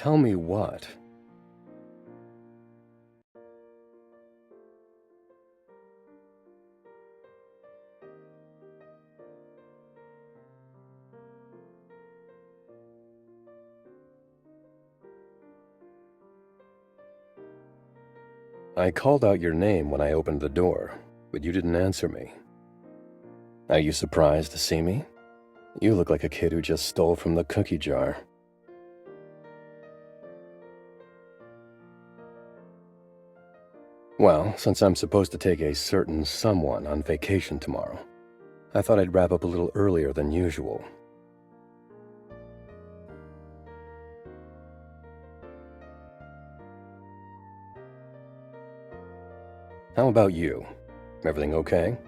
Tell me what? I called out your name when I opened the door, but you didn't answer me. Are you surprised to see me? You look like a kid who just stole from the cookie jar. Well, since I'm supposed to take a certain someone on vacation tomorrow, I thought I'd wrap up a little earlier than usual. How about you? Everything okay?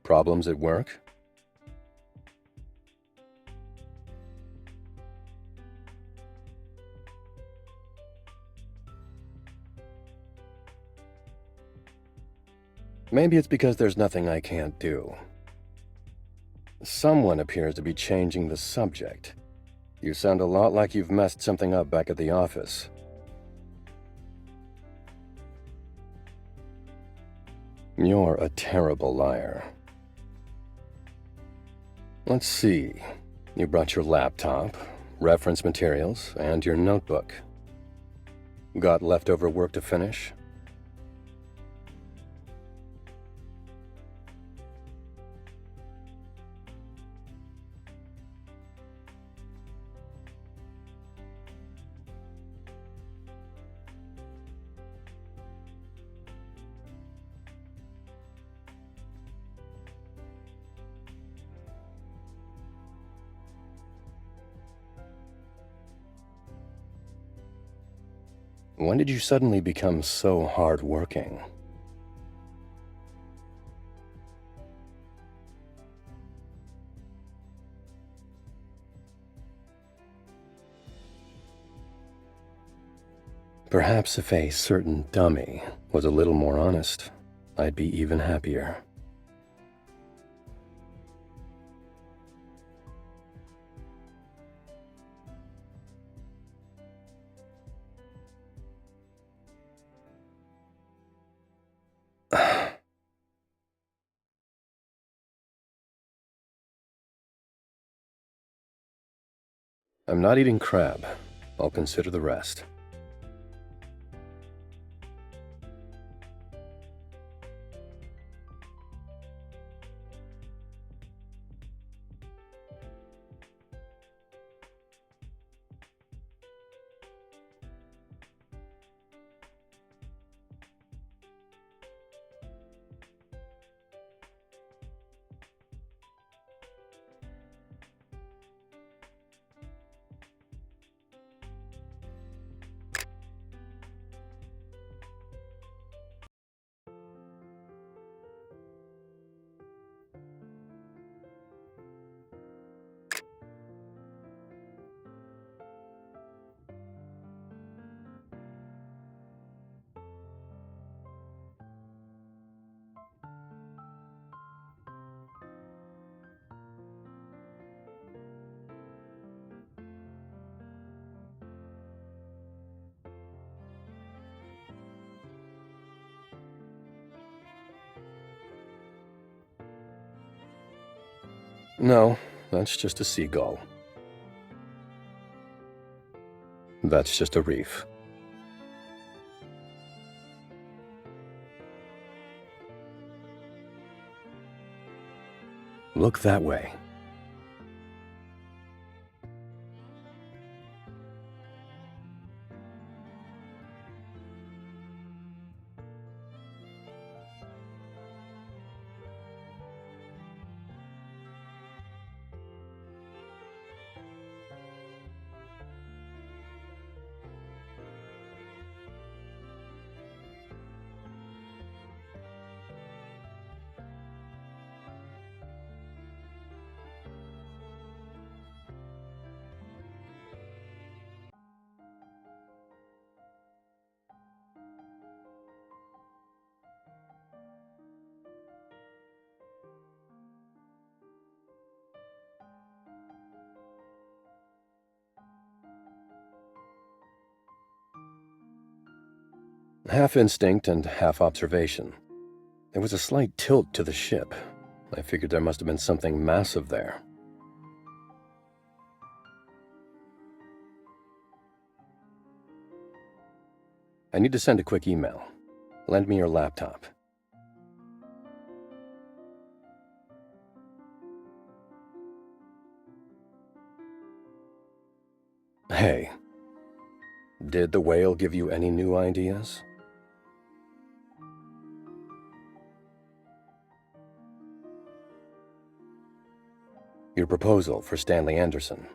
Problems at work? Maybe it's because there's nothing I can't do. Someone appears to be changing the subject. You sound a lot like you've messed something up back at the office. You're a terrible liar. Let's see. You brought your laptop, reference materials, and your notebook. Got leftover work to finish? When did you suddenly become so hardworking? Perhaps if a certain dummy was a little more honest, I'd be even happier. I'm not eating crab. I'll consider the rest. No, that's just a seagull. That's just a reef. Look that way. Half instinct and half observation. There was a slight tilt to the ship. I figured there must have been something massive there. I need to send a quick email. Lend me your laptop. Hey, did the whale give you any new ideas? Your proposal for Stanley Anderson.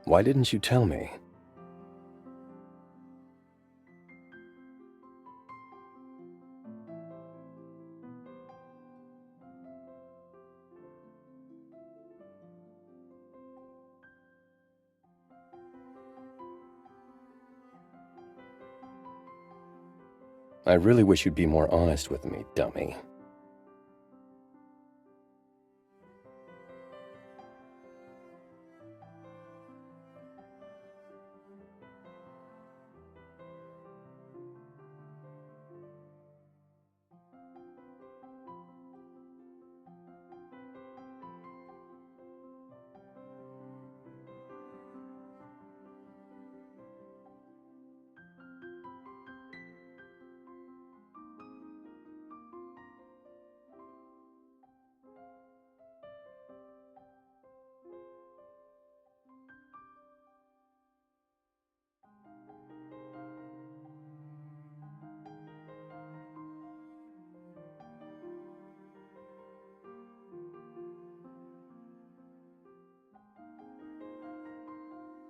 Why didn't you tell me? I really wish you'd be more honest with me, dummy.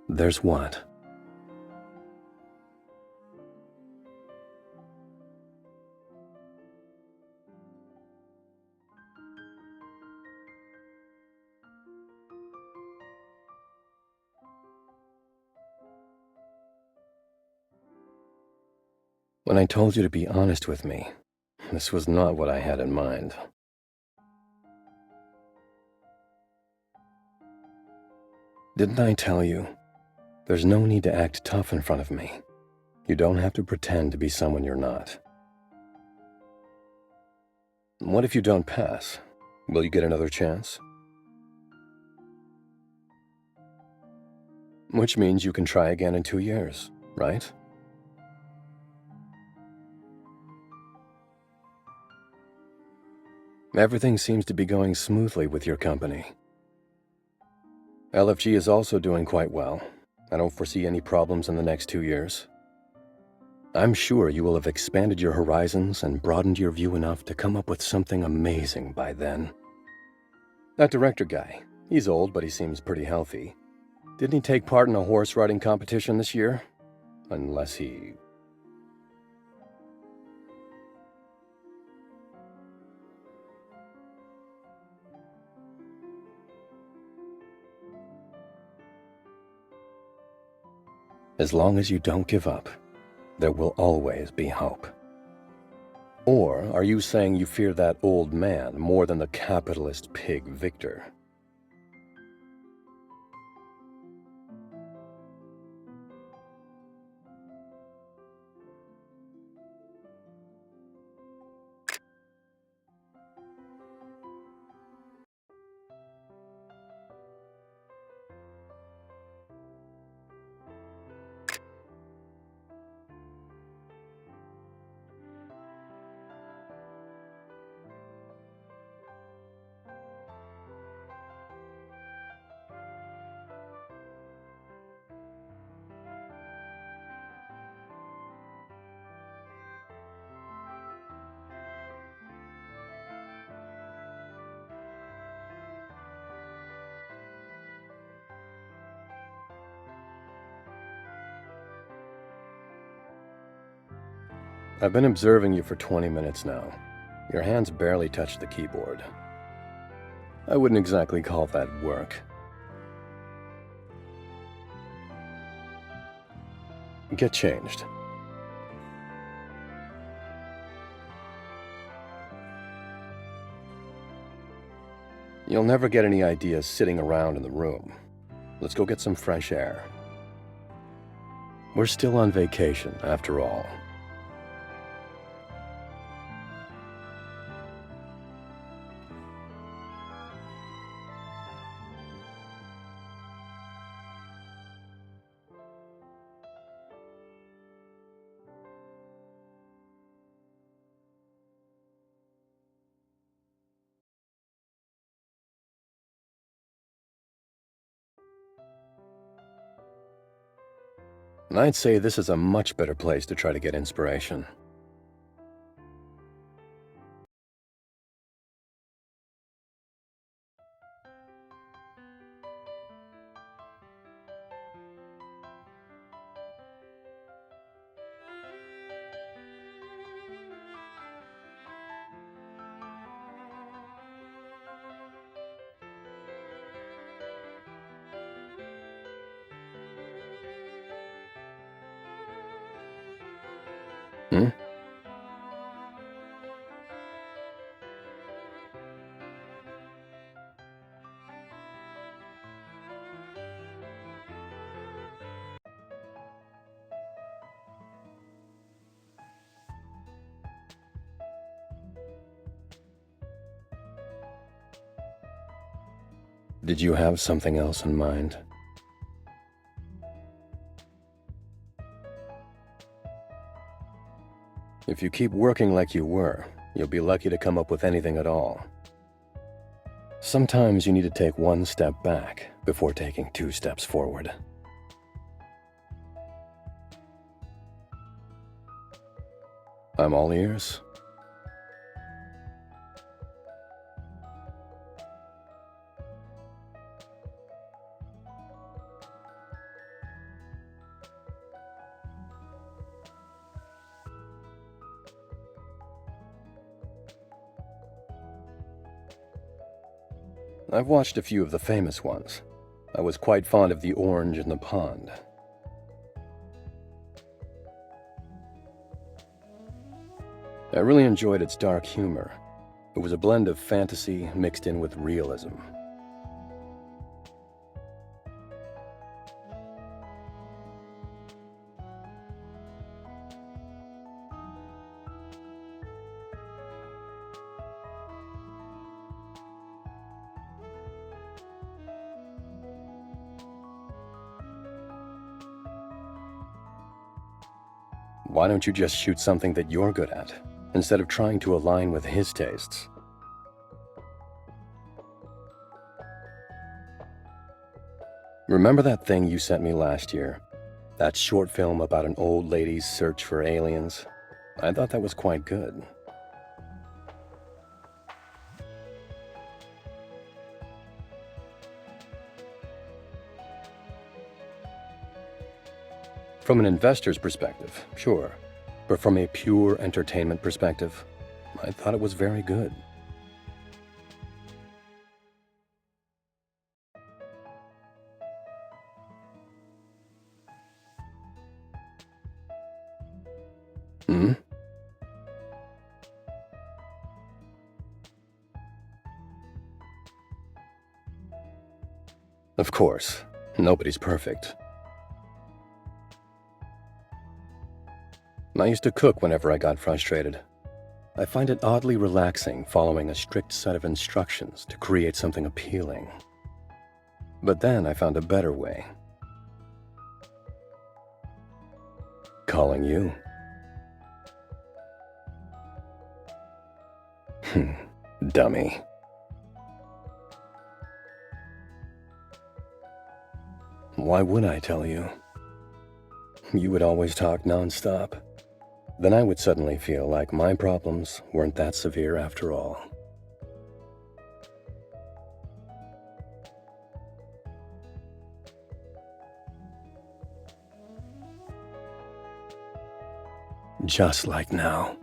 There's what? When I told you to be honest with me, this was not what I had in mind. Didn't I tell you? There's no need to act tough in front of me. You don't have to pretend to be someone you're not. What if you don't pass? Will you get another chance? Which means you can try again in 2 years, right? Everything seems to be going smoothly with your company. LFG is also doing quite well. I don't foresee any problems in the next 2 years. I'm sure you will have expanded your horizons and broadened your view enough to come up with something amazing by then. That director guy, he's old, but he seems pretty healthy. Didn't he take part in a horse riding competition this year? Unless he... As long as you don't give up, there will always be hope. Or are you saying you fear that old man more than the capitalist pig Victor? I've been observing you for 20 minutes now. Your hands barely touch the keyboard. I wouldn't exactly call that work. Get changed. You'll never get any ideas sitting around in the room. Let's go get some fresh air. We're still on vacation, after all. I'd say this is a much better place to try to get inspiration. Hmm? Did you have something else in mind? If you keep working like you were, you'll be lucky to come up with anything at all. Sometimes you need to take one step back before taking 2 steps forward. I'm all ears. I've watched a few of the famous ones. I was quite fond of the orange in the pond. I really enjoyed its dark humor. It was a blend of fantasy mixed in with realism. Why don't you just shoot something that you're good at, instead of trying to align with his tastes? Remember that thing you sent me last year? That short film about an old lady's search for aliens? I thought that was quite good. From an investor's perspective, sure. But from a pure entertainment perspective, I thought it was very good. Hmm? Of course, nobody's perfect. I used to cook whenever I got frustrated. I find it oddly relaxing following a strict set of instructions to create something appealing. But then I found a better way. Calling you. Dummy. Why would I tell you? You would always talk nonstop. Then I would suddenly feel like my problems weren't that severe after all. Just like now.